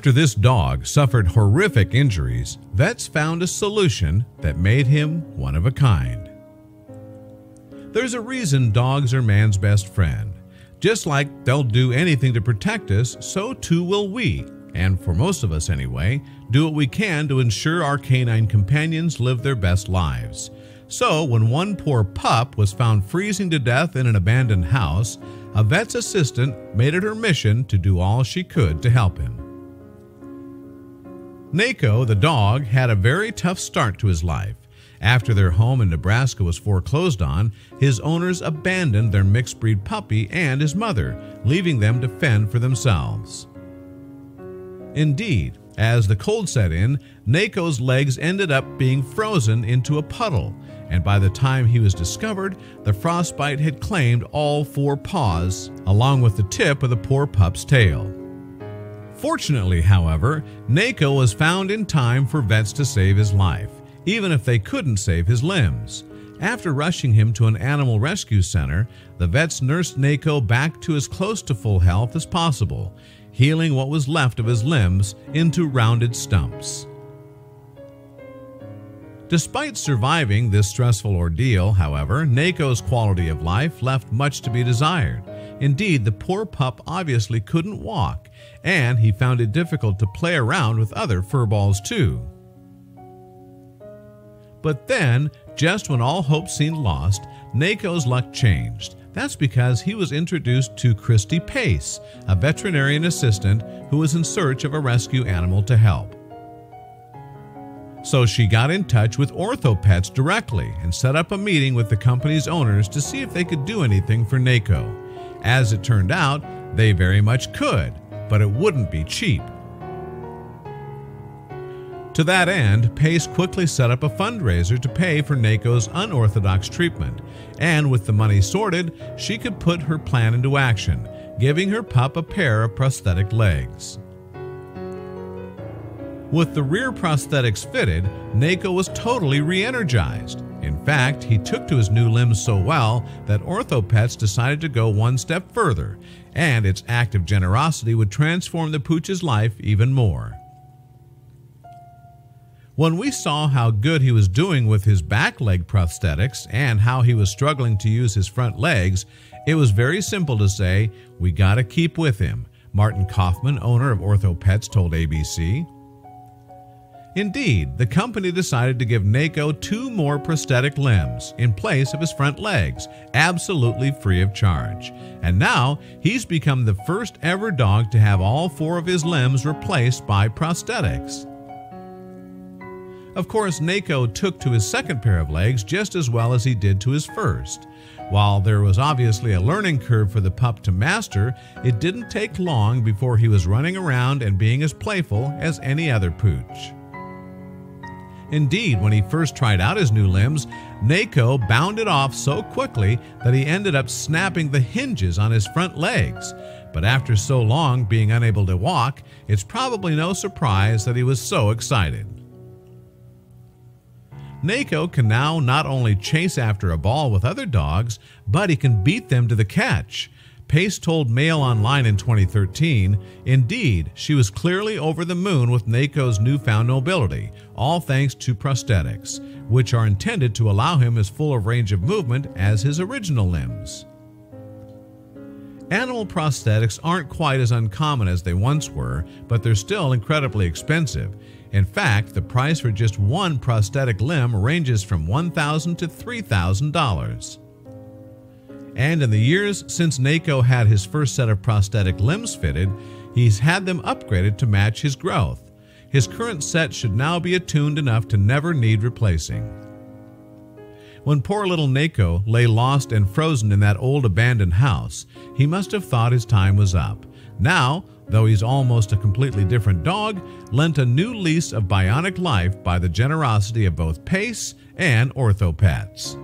After this dog suffered horrific injuries, vets found a solution that made him one of a kind. There's a reason dogs are man's best friend. Just like they'll do anything to protect us, so too will we, and for most of us anyway, do what we can to ensure our canine companions live their best lives. So when one poor pup was found freezing to death in an abandoned house, a vet's assistant made it her mission to do all she could to help him. Nako, the dog, had a very tough start to his life. After their home in Nebraska was foreclosed on, his owners abandoned their mixed-breed puppy and his mother, leaving them to fend for themselves. Indeed, as the cold set in, Nako's legs ended up being frozen into a puddle, and by the time he was discovered, the frostbite had claimed all 4 paws, along with the tip of the poor pup's tail. Fortunately, however, Nako was found in time for vets to save his life, even if they couldn't save his limbs. After rushing him to an animal rescue center, the vets nursed Nako back to as close to full health as possible, healing what was left of his limbs into rounded stumps. Despite surviving this stressful ordeal, however, Nako's quality of life left much to be desired. Indeed, the poor pup obviously couldn't walk, and he found it difficult to play around with other furballs too. But then, just when all hope seemed lost, Nako's luck changed. That's because he was introduced to Christy Pace, a veterinarian assistant who was in search of a rescue animal to help. So she got in touch with OrthoPets directly and set up a meeting with the company's owners to see if they could do anything for Nako. As it turned out, they very much could, but it wouldn't be cheap. To that end, Pace quickly set up a fundraiser to pay for Nako's unorthodox treatment, and with the money sorted, she could put her plan into action, giving her pup a pair of prosthetic legs. With the rear prosthetics fitted, Nako was totally re-energized. In fact, he took to his new limbs so well that OrthoPets decided to go one step further, and its act of generosity would transform the pooch's life even more. When we saw how good he was doing with his back leg prosthetics and how he was struggling to use his front legs, it was very simple to say, "We gotta keep with him," Martin Kaufman, owner of OrthoPets, told ABC. Indeed, the company decided to give Nako 2 more prosthetic limbs in place of his front legs, absolutely free of charge. And now, he's become the first ever dog to have all 4 of his limbs replaced by prosthetics. Of course, Nako took to his second pair of legs just as well as he did to his first. While there was obviously a learning curve for the pup to master, it didn't take long before he was running around and being as playful as any other pooch. Indeed, when he first tried out his new limbs, Nako bounded off so quickly that he ended up snapping the hinges on his front legs. But after so long being unable to walk, it's probably no surprise that he was so excited. Nako can now not only chase after a ball with other dogs, but he can beat them to the catch. Pace told Mail Online in 2013, "Indeed, she was clearly over the moon with Nako's newfound mobility, all thanks to prosthetics, which are intended to allow him as full a range of movement as his original limbs." Animal prosthetics aren't quite as uncommon as they once were, but they're still incredibly expensive. In fact, the price for just one prosthetic limb ranges from $1,000 to $3,000. And in the years since Nako had his first set of prosthetic limbs fitted, he's had them upgraded to match his growth. His current set should now be attuned enough to never need replacing. When poor little Nako lay lost and frozen in that old abandoned house, he must have thought his time was up. Now, though he's almost a completely different dog, lent a new lease of bionic life by the generosity of both Pace and OrthoPets.